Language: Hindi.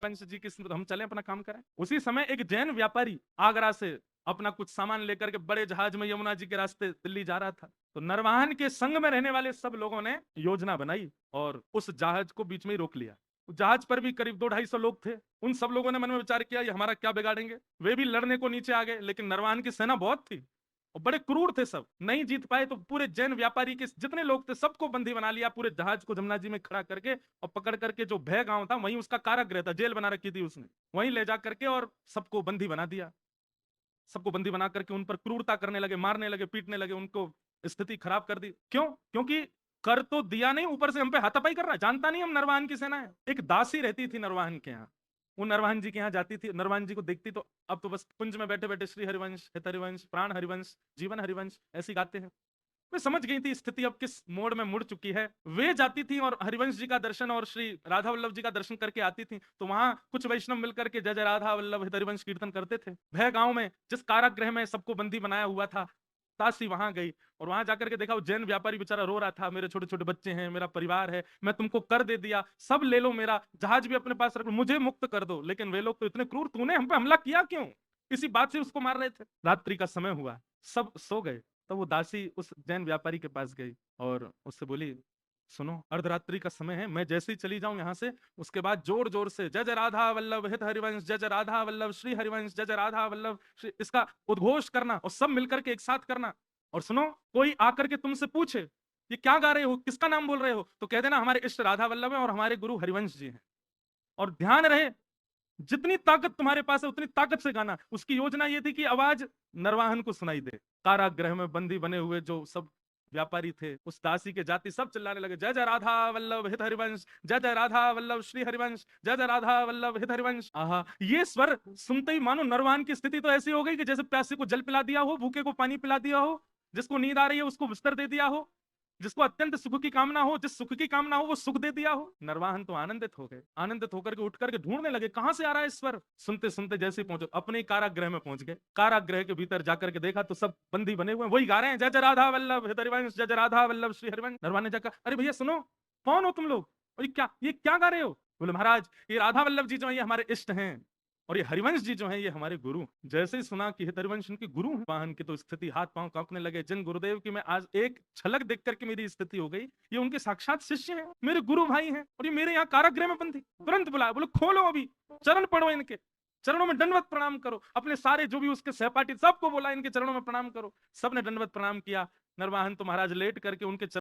पंच जी की हम चले अपना काम करें। उसी समय एक जैन व्यापारी आगरा से अपना कुछ सामान लेकर के बड़े जहाज में यमुना जी के रास्ते दिल्ली जा रहा था। तो नरवाहन के संग में रहने वाले सब लोगों ने योजना बनाई और उस जहाज को बीच में ही रोक लिया। जहाज पर भी करीब 200-250 लोग थे। उन सब लोगों ने मन में विचार किया ये हमारा क्या बिगाड़ेंगे। वे भी लड़ने को नीचे आ गए, लेकिन नरवाहन की सेना बहुत थी और बड़े क्रूर थे, सब नहीं जीत पाए। तो पूरे जैन व्यापारी के जितने लोग थे सबको बंदी बना लिया, पूरे जहाज को जमुना जी में खड़ा करके और पकड़ करके जो भय गांव था वहीं उसका कारागृह था, जेल बना रखी थी उसने, वहीं ले जा करके और सबको बंदी बना दिया। सबको बंदी बना करके उन पर क्रूरता करने लगे, मारने लगे, पीटने लगे, उनको स्थिति खराब कर दी। क्यों? क्योंकि कर तो दिया नहीं, ऊपर से हम पे हाथापाई कर रहा है। जानता नहीं हम नरवाहन की सेना है। एक दासी रहती थी नरवाहन के यहाँ, वो नरवाहन जी के यहाँ जाती थी, नरवाहन जी को देखती तो अब तो बस कुंज में बैठे बैठे श्री हरिवंश, हित हरिवंश, प्राण हरिवंश, जीवन हरिवंश ऐसी गाते हैं। वे समझ गई थी स्थिति अब किस मोड़ में मुड़ चुकी है। वे जाती थी और हरिवंश जी का दर्शन और श्री राधा वल्लभ जी का दर्शन करके आती थी। तो वहां कुछ वैष्णव मिलकर के जय जय राधा वल्लभ हित हरिवंश कीर्तन करते थे। भय गांव में जिस कारागृह में सबको बंदी बनाया हुआ था, तासी वहां गई और वहां जाकर के देखा वो जैन व्यापारी बेचारा रो रहा था, मेरे छोटे छोटे बच्चे हैं, मेरा परिवार है, मैं तुमको कर दे दिया, सब ले लो, मेरा जहाज भी अपने पास रख लो, मुझे मुक्त कर दो। लेकिन वे लोग तो इतने क्रूर, तूने हम पे हमला किया क्यों? इसी बात से उसको मार रहे थे। रात्रि का समय हुआ, सब सो गए। तो वो दासी उस जैन व्यापारी के पास गई और उससे बोली, सुनो, अर्धरात्रि का समय है, मैं जैसे ही चली जाऊं यहां से, उसके बाद जोर जोर से जय जय राधा वल्लभ हित हरिवंश, जय जय राधा वल्लभ श्री हरिवंश, जय जय राधा वल्लभ श्री, इसका उद्घोष करना और सब मिलकर के एक साथ करना। और सुनो, कोई आकर के तुमसे पूछे ये क्या गा रहे हो, किसका नाम बोल रहे हो, तो कह देना हमारे इष्ट राधा वल्लभ है और हमारे गुरु हरिवंश जी हैं। और ध्यान रहे, जितनी ताकत तुम्हारे पास है उतनी ताकत से गाना। उसकी योजना ये थी कि आवाज नरवाहन को सुनाई दे। कारागृह में बंदी बने हुए जो सब व्यापारी थे, उस दासी के जाति सब चिल्लाने लगे, जय जय राधा वल्लभ हित हरिवंश, जय जय राधा वल्लभ श्री हरिवंश, जय जय राधा वल्लभ हित हरिवंश। आहा, ये स्वर सुनते ही मानो नरवाहन की स्थिति तो ऐसी हो गई कि जैसे प्यासे को जल पिला दिया हो, भूखे को पानी पिला दिया हो, जिसको नींद आ रही है उसको बिस्तर दे दिया हो, जिसको अत्यंत सुख की कामना हो, जिस सुख की कामना हो वो सुख दे दिया हो। नरवाहन तो आनंदित हो गए, आनंदित होकर के उठ करके ढूंढने लगे कहां से आ रहा है स्वर। सुनते सुनते जैसे ही पहुंचे अपने कारागृह में पहुंच गए। कारागृह के भीतर जाकर के देखा तो सब बंदी बने हुए वही गा रहे हैं, जय जय राधा वल्लभ हित हरिवंश, जय जय राधा वल्लभ श्री हरिवंश। नरवाहन ने जाकर, अरे भैया सुनो, कौन हो तुम लोग और ये क्या गा रहे हो? बोले महाराज, ये राधा वल्लभ जी जो है ये हमारे इष्ट हैं और ये हरिवंश जी जो हैं ये हमारे गुरु। जैसे ही सुना कि हित हरिवंश उनके गुरु हैं, वाहन की तो स्थिति हाथ पांव कांपने लगे। जिन गुरुदेव की मैं आज एक झलक देख करके मेरी स्थिति हो गई, ये उनके साक्षात शिष्य हैं, मेरे गुरु भाई हैं और ये मेरे यहाँ कारागृह में बंदी। तुरंत बुलाया, बोले खोलो, अभी चरण पढ़ो, इनके चरणों में दंडवत प्रणाम करो। अपने सारे जो भी उसके सहपाठी सबको बोला इनके चरणों में प्रणाम करो। सबने दंडवत प्रणाम किया। नरवाहन तो महाराज लेट करके उनके